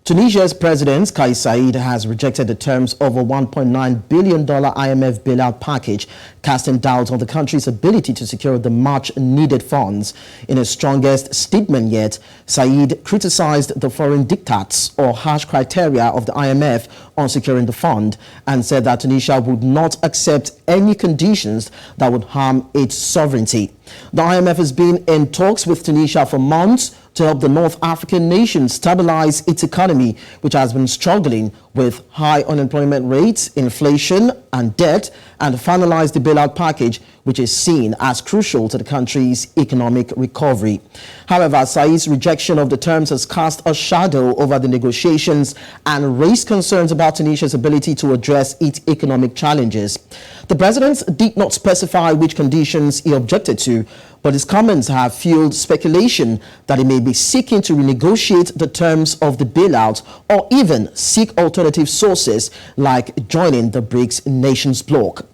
Tunisia's President Kais Saied has rejected the terms of a $1.9 billion IMF bailout package, casting doubt on the country's ability to secure the much-needed funds. In his strongest statement yet, Saied criticized the foreign diktats or harsh criteria of the IMF on securing the fund and said that Tunisia would not accept any conditions that would harm its sovereignty. The IMF has been in talks with Tunisia for months to help the North African nation stabilize its economy, which has been struggling with high unemployment rates, inflation and debt, and finalize the bailout package, which is seen as crucial to the country's economic recovery. However, Said's rejection of the terms has cast a shadow over the negotiations and raised concerns about Tunisia's ability to address its economic challenges. The president did not specify which conditions he objected to, but his comments have fueled speculation that he may be seeking to renegotiate the terms of the bailout or even seek alternative sources like joining the BRICS nations bloc.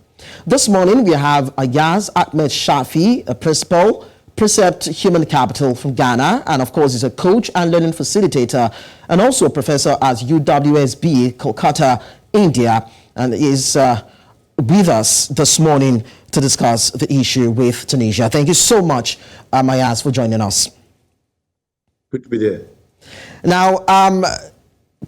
This morning, we have Ayaz Ahmed Shafi, a principal, Precept Human Capital from Ghana, and of course, he's a coach and learning facilitator, and also a professor at UWSB, Kolkata, India, and is with us this morning to discuss the issue with Tunisia. Thank you so much, Ayaz, for joining us. Good to be there. Now,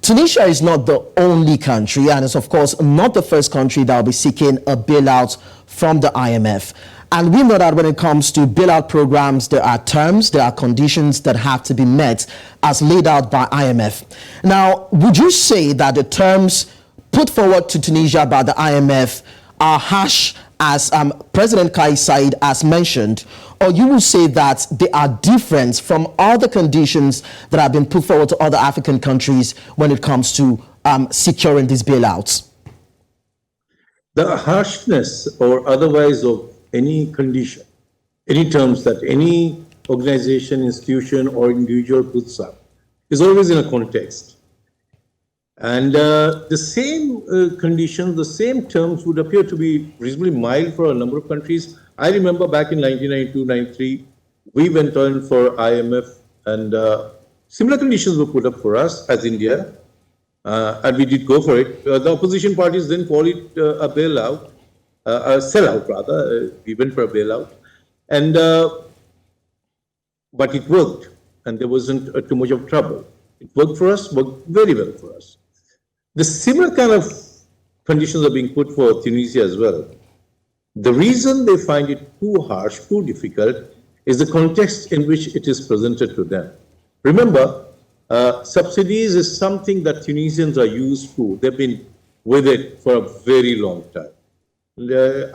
Tunisia is not the only country, and it's of course not the first country that will be seeking a bailout from the IMF. And we know that when it comes to bailout programs, there are terms, there are conditions that have to be met as laid out by IMF. Now, would you say that the terms put forward to Tunisia by the IMF are harsh, as President Kais Saied has mentioned, or you will say that they are different from other conditions that have been put forward to other African countries when it comes to securing these bailouts? The harshness or otherwise of any condition, any terms that any organization, institution, or individual puts up is always in a context. And the same conditions, the same terms would appear to be reasonably mild for a number of countries. I remember back in 1992-93, we went on for IMF and similar conditions were put up for us as India, and we did go for it. The opposition parties then called it a bailout, a sellout rather. We went for a bailout, and but it worked, and there wasn't too much of trouble. It worked for us, worked very well for us. The similar kind of conditions are being put for Tunisia as well. The reason they find it too harsh, too difficult, is the context in which it is presented to them. Remember, subsidies is something that Tunisians are used to. They've been with it for a very long time.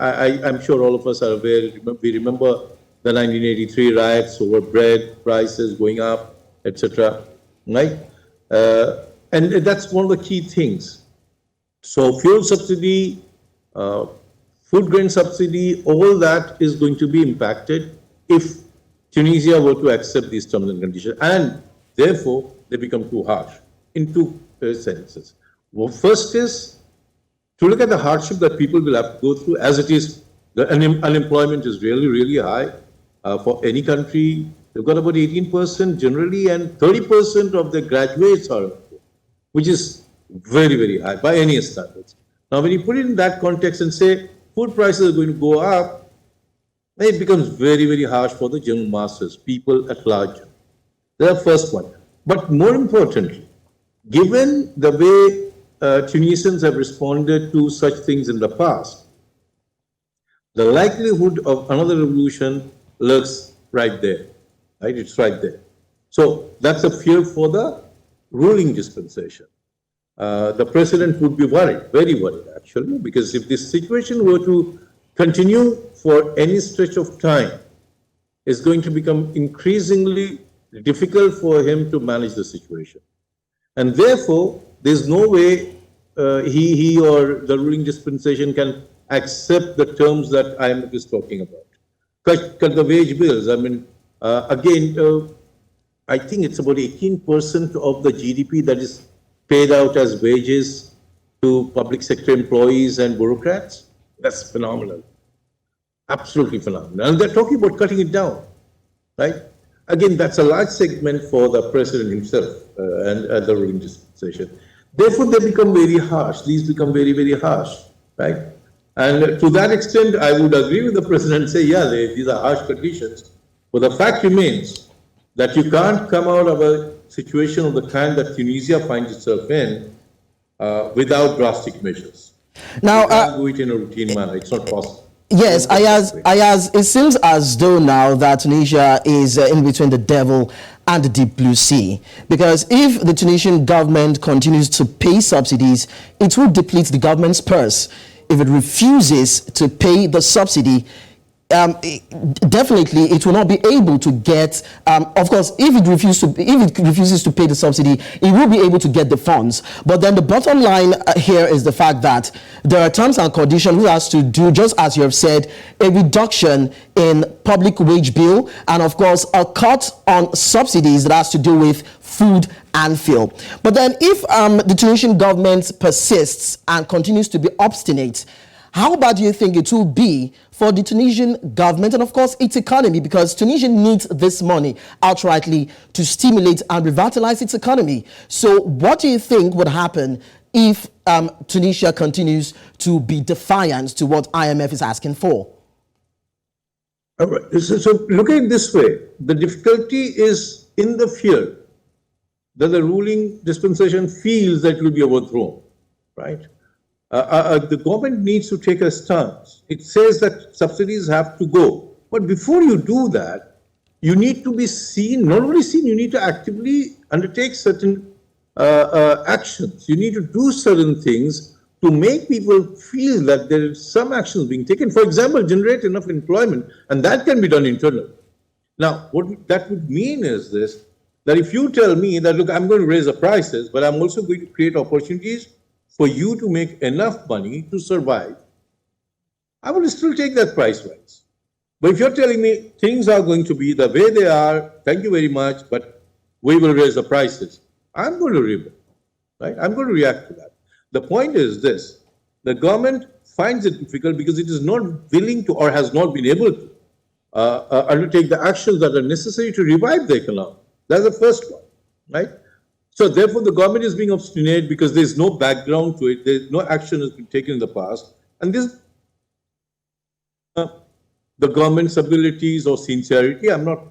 I'm sure all of us are aware. We remember the 1983 riots over bread prices going up, etc. Right? And that's one of the key things. So fuel subsidy, food grain subsidy, all that is going to be impacted if Tunisia were to accept these terms and conditions. And therefore, they become too harsh in two senses. Well, first is to look at the hardship that people will have to go through as it is. The unemployment is really, really high for any country. They've got about 18% generally, and 30% of the graduates are, which is very, very high by any standards. Now, when you put it in that context and say food prices are going to go up, it becomes very, very harsh for the general masses, people at large. That's the first one. But more importantly, given the way Tunisians have responded to such things in the past, the likelihood of another revolution lurks right there. Right? It's right there. So that's a fear for the ruling dispensation. The president would be worried, very worried actually, because if this situation were to continue for any stretch of time, it's going to become increasingly difficult for him to manage the situation. And therefore, there's no way he or the ruling dispensation can accept the terms that IMF is talking about. Cut the wage bills. I mean, again, I think it's about 18% of the GDP that is paid out as wages to public sector employees and bureaucrats. That's phenomenal. Absolutely phenomenal. And they're talking about cutting it down, right? Again, that's a large segment for the president himself and the ruling district. dispensation. Therefore, they become very harsh. These become very, very harsh, right? And to that extent, I would agree with the president and say, yeah, these are harsh conditions. But the fact remains that you can't come out of a situation of the kind that Tunisia finds itself in without drastic measures. Now, you can't do it in a routine manner. It's not possible. Yes, Ayaz, it seems as though now that Tunisia is in between the devil and the deep blue sea. Because if the Tunisian government continues to pay subsidies, it will deplete the government's purse. If it refuses to pay the subsidy, definitely it will not be able to get, of course, if it refuses to pay the subsidy, it will be able to get the funds. But then the bottom line here is the fact that there are terms and conditions which has to do, just as you have said, a reduction in public wage bill, and of course a cut on subsidies that has to do with food and fuel. But then if the Tunisian government persists and continues to be obstinate, how bad do you think it will be for the Tunisian government and, of course, its economy? Because Tunisia needs this money outrightly to stimulate and revitalize its economy. So what do you think would happen if Tunisia continues to be defiant to what IMF is asking for? All right. So look at it this way. The difficulty is in the fear that the ruling dispensation feels that it will be overthrown, right? The government needs to take a stance. It says that subsidies have to go. But before you do that, you need to be seen, not only seen, you need to actively undertake certain actions. You need to do certain things to make people feel that there is some actions being taken. For example, generate enough employment, and that can be done internally. Now, what that would mean is this, that if you tell me that, look, I'm going to raise the prices, but I'm also going to create opportunities for you to make enough money to survive, I will still take that price rise. But if you're telling me things are going to be the way they are, thank you very much, but we will raise the prices, I'm going to rebel, right? I'm going to react to that. The point is this, the government finds it difficult because it is not willing to or has not been able to undertake the actions that are necessary to revive the economy. That's the first one, right? So therefore, the government is being obstinate because there's no background to it. There's no action has been taken in the past. And this, the government's abilities or sincerity, I'm not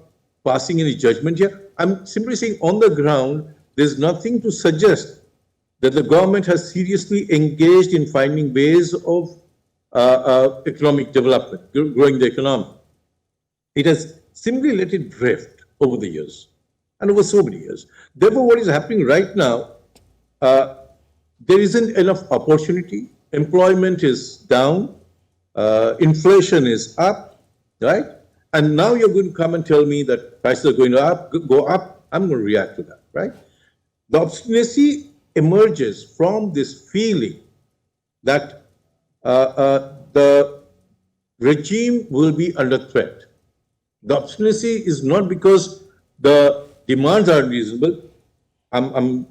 passing any judgment here. I'm simply saying on the ground, there's nothing to suggest that the government has seriously engaged in finding ways of economic development, growing the economy. It has simply let it drift over the years. And over so many years. Therefore, what is happening right now, there isn't enough opportunity. Employment is down. Inflation is up, right? And now you're going to come and tell me that prices are going to go up. I'm going to react to that, right? The obstinacy emerges from this feeling that the regime will be under threat. The obstinacy is not because the demands are unreasonable. I'm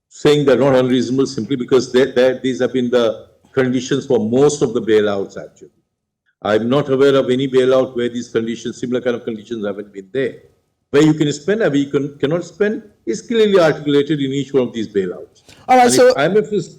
saying they're not unreasonable simply because these have been the conditions for most of the bailouts, actually. I'm not aware of any bailout where these conditions, similar kind of conditions haven't been there. Where you can spend and where you cannot spend is clearly articulated in each one of these bailouts. All right, and so if IMF is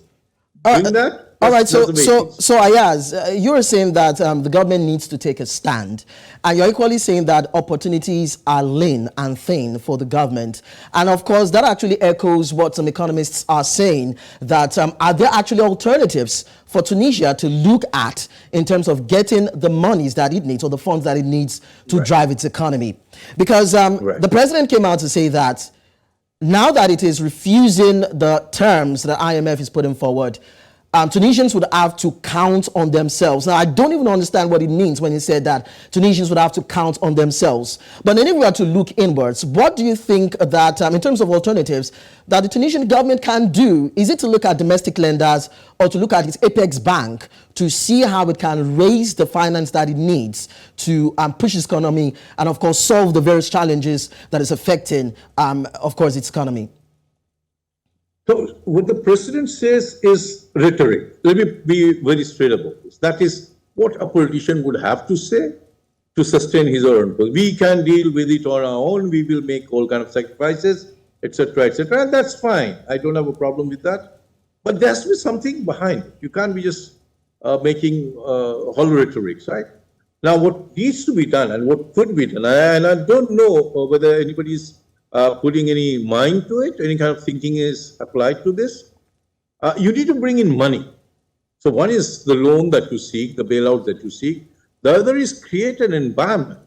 doing that, all right, so Ayaz, you're saying that the government needs to take a stand, and you're equally saying that opportunities are lean and thin for the government. And of course, that actually echoes what some economists are saying, that are there actually alternatives for Tunisia to look at in terms of getting the monies that it needs or the funds that it needs to drive its economy? Because the president came out to say that now that it is refusing the terms that IMF is putting forward, Tunisians would have to count on themselves. Now, I don't even understand what it means when he said that Tunisians would have to count on themselves. But then if we are to look inwards, what do you think that, in terms of alternatives, that the Tunisian government can do? Is it to look at domestic lenders or to look at its apex bank to see how it can raise the finance that it needs to push its economy and, of course, solve the various challenges that is affecting, of course, its economy? So what the president says is rhetoric. Let me be very straight about this. That is what a politician would have to say to sustain his or her own. We can deal with it on our own. We will make all kinds of sacrifices. etc., etc. And that's fine. I don't have a problem with that. But there has to be something behind it. You can't be just making hollow rhetorics, right? Now, what needs to be done and what could be done, and I don't know whether anybody's putting any mind to it, any kind of thinking is applied to this. You need to bring in money. So one is the loan that you seek, the bailout that you seek. The other is create an environment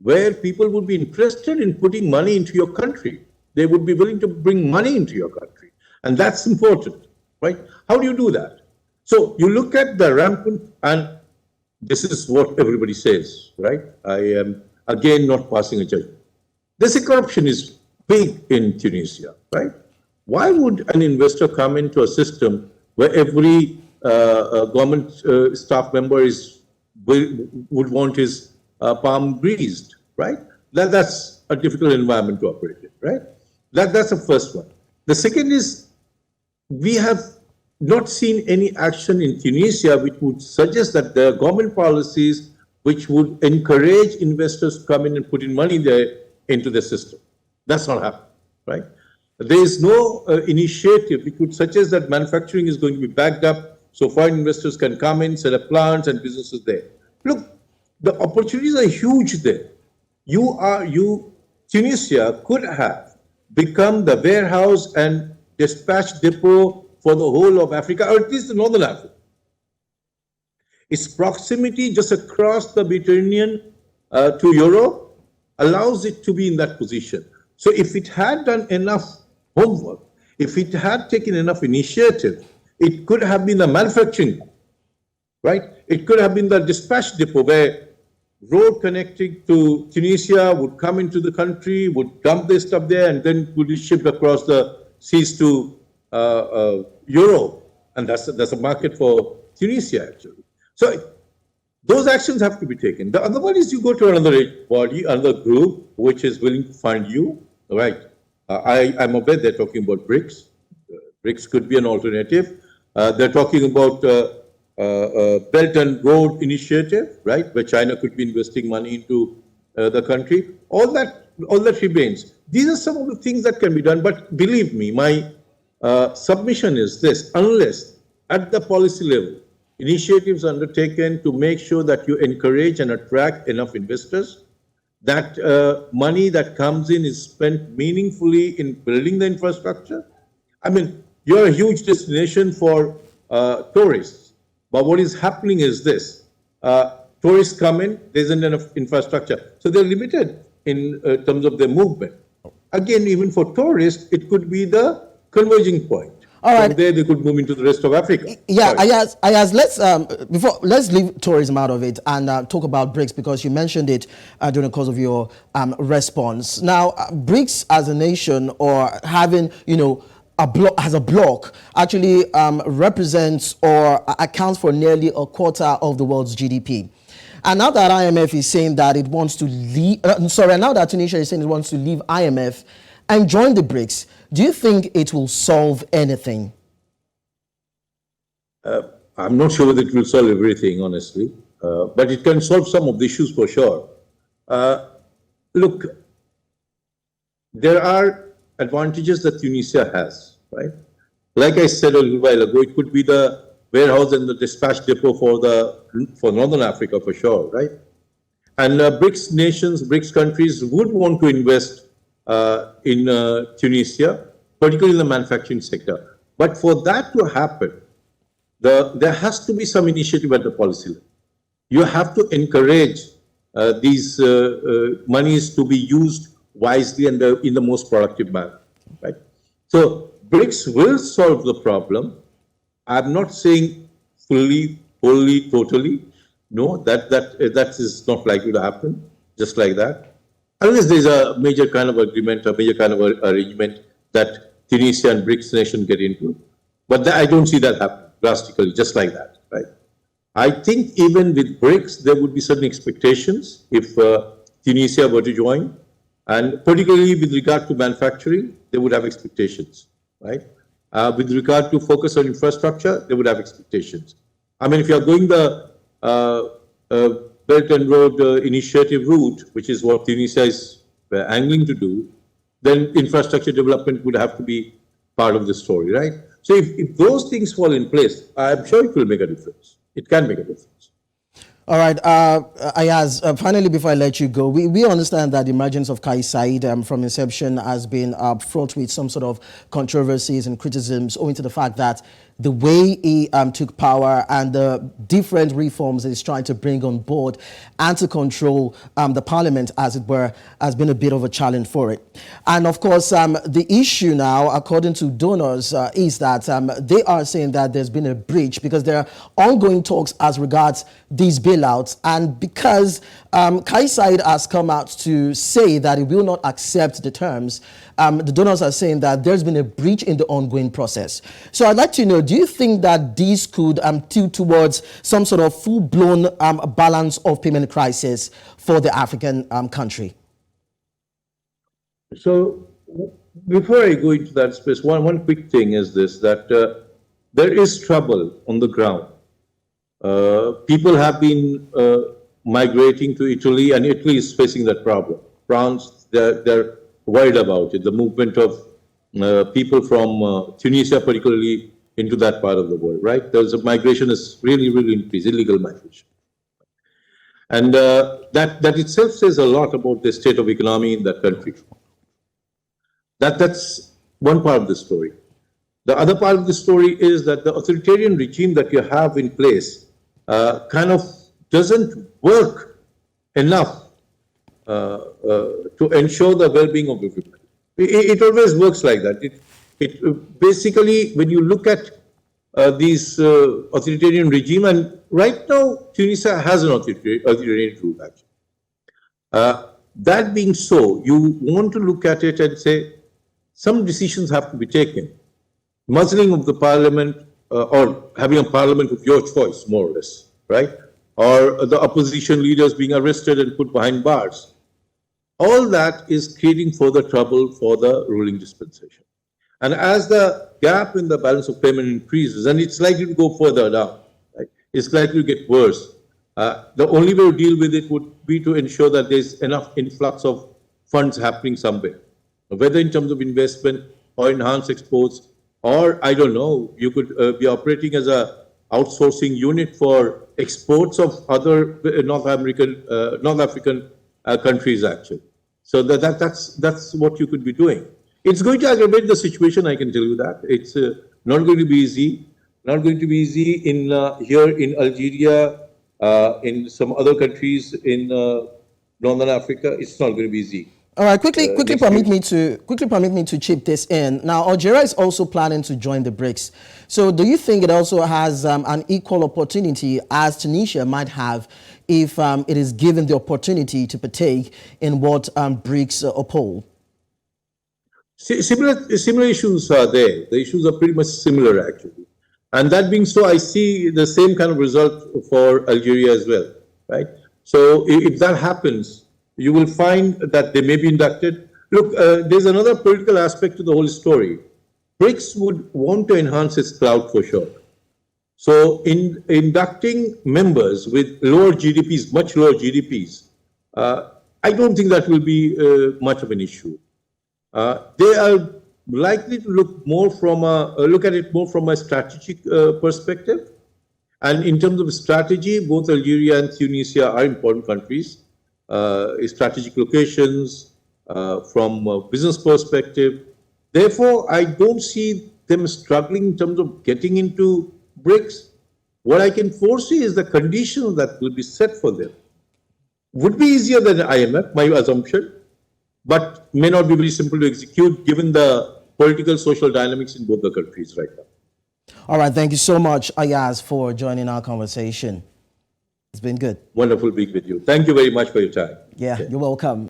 where people would be interested in putting money into your country. They would be willing to bring money into your country. And that's important, right? How do you do that? So you look at the rampant, and this is what everybody says, right? I am, again, not passing a judgment. This corruption is big in Tunisia, right? Why would an investor come into a system where every government staff member would want his palm greased, right? That's a difficult environment to operate in, right? That's the first one. The second is we have not seen any action in Tunisia which would suggest that there are government policies which would encourage investors to come in and put in money there into the system. That's not happening, right? There is no initiative which would suggest that manufacturing is going to be backed up so foreign investors can come in, set up plants and businesses there. Look, the opportunities are huge there. Tunisia could have become the warehouse and dispatch depot for the whole of Africa, or at least the northern Africa. Its proximity just across the Mediterranean to Europe allows it to be in that position. So if it had done enough homework, if it had taken enough initiative, it could have been a manufacturing, right? It could have been the dispatch depot where road connecting to Tunisia would come into the country, would dump their stuff there, and then would be shipped across the seas to Europe. And that's a market for Tunisia, actually. So those actions have to be taken. The other one is you go to another body, another group, which is willing to fund you, right? I'm aware they're talking about BRICS. BRICS could be an alternative. They're talking about Belt and Road Initiative, right, where China could be investing money into the country. All that remains. These are some of the things that can be done. But believe me, my submission is this: unless at the policy level, initiatives undertaken to make sure that you encourage and attract enough investors, that money that comes in is spent meaningfully in building the infrastructure. I mean, you're a huge destination for tourists, but what is happening is this. Tourists come in, there isn't enough infrastructure. So they're limited in terms of their movement. Again, even for tourists, it could be the converging point. All right. From there, they could move into the rest of Africa. Yeah, Ayaz, let's leave tourism out of it and talk about BRICS, because you mentioned it during the course of your response. Now, BRICS as a nation, or having, as a bloc, actually represents or accounts for nearly a quarter of the world's GDP. And now that IMF is saying that it wants to leave, now that Tunisia is saying it wants to leave IMF and join the BRICS, do you think it will solve anything? I'm not sure whether it will solve everything, honestly, but it can solve some of the issues for sure. Look, there are advantages that Tunisia has, right? Like I said a little while ago, it could be the warehouse and the dispatch depot for Northern Africa for sure, right? And BRICS nations, BRICS countries would want to invest in Tunisia, particularly in the manufacturing sector. But for that to happen, there has to be some initiative at the policy level. You have to encourage these monies to be used wisely and in the most productive manner, right? So BRICS will solve the problem. I'm not saying fully, wholly, totally. No, that is not likely to happen just like that. Unless there's a major kind of agreement, a major kind of arrangement that Tunisia and BRICS nation get into. But I don't see that happen drastically, just like that, right? I think even with BRICS, there would be certain expectations if Tunisia were to join. And particularly with regard to manufacturing, they would have expectations, right? With regard to focus on infrastructure, they would have expectations. I mean, if you're going the Belt and Road Initiative route, which is what Tunisia is angling to do, then infrastructure development would have to be part of the story, right? So if those things fall in place, I'm sure it will make a difference. It can make a difference. All right, Ayaz, finally, before I let you go, we understand that the emergence of Saied from inception has been fraught with some sort of controversies and criticisms owing to the fact that the way he took power and the different reforms he's trying to bring on board and to control the parliament, as it were, has been a bit of a challenge for it. And of course, the issue now, according to donors, is that they are saying that there's been a breach because there are ongoing talks as regards these bailouts. And because Saied has come out to say that he will not accept the terms, the donors are saying that there's been a breach in the ongoing process. So I'd like to know, do you think that these could tilt towards some sort of full-blown balance of payment crisis for the African country? So before I go into that space, one quick thing is this, that there is trouble on the ground. People have been migrating to Italy, and Italy is facing that problem. France, they're worried about it, the movement of people from Tunisia particularly into that part of the world, right? There's a migration is really, really increased, illegal migration. And that itself says a lot about the state of economy in that country. That's one part of the story. The other part of the story is that the authoritarian regime that you have in place kind of doesn't work enough to ensure the well-being of everybody. It always works like that. It basically, when you look at these authoritarian regime, and right now Tunisia has an authoritarian rule actually. That being so, you want to look at it and say some decisions have to be taken. Muzzling of the parliament or having a parliament of your choice, more or less, right? Or the opposition leaders being arrested and put behind bars. All that is creating further trouble for the ruling dispensation. And as the gap in the balance of payment increases, and it's likely to go further down, right? It's likely to get worse. The only way to deal with it would be to ensure that there's enough influx of funds happening somewhere, whether in terms of investment or enhanced exports, or I don't know, you could be operating as a outsourcing unit for exports of other North African countries actually. So that's what you could be doing. It's going to aggravate the situation, I can tell you that. It's not going to be easy. Not going to be easy in here in Algeria, in some other countries in Northern Africa. It's not going to be easy. All right, quickly permit me to chip this in. Now, Algeria is also planning to join the BRICS. So, do you think it also has an equal opportunity as Tunisia might have if it is given the opportunity to partake in what BRICS uphold? Similar issues are there. The issues are pretty much similar, actually. And that being so, I see the same kind of result for Algeria as well, right? So, if that happens, you will find that they may be inducted. Look, there's another political aspect to the whole story. BRICS would want to enhance its clout for sure. So in inducting members with lower GDPs, much lower GDPs, I don't think that will be much of an issue. They are likely to look at it more from a strategic perspective. And in terms of strategy, both Algeria and Tunisia are important countries. Strategic locations, from a business perspective. Therefore, I don't see them struggling in terms of getting into BRICS. What I can foresee is the conditions that will be set for them would be easier than IMF, my assumption, but may not be very simple to execute given the political, social dynamics in both the countries right now. All right, thank you so much, Ayaz, for joining our conversation. It's been good. Wonderful being with you. Thank you very much for your time. Yeah, you're welcome.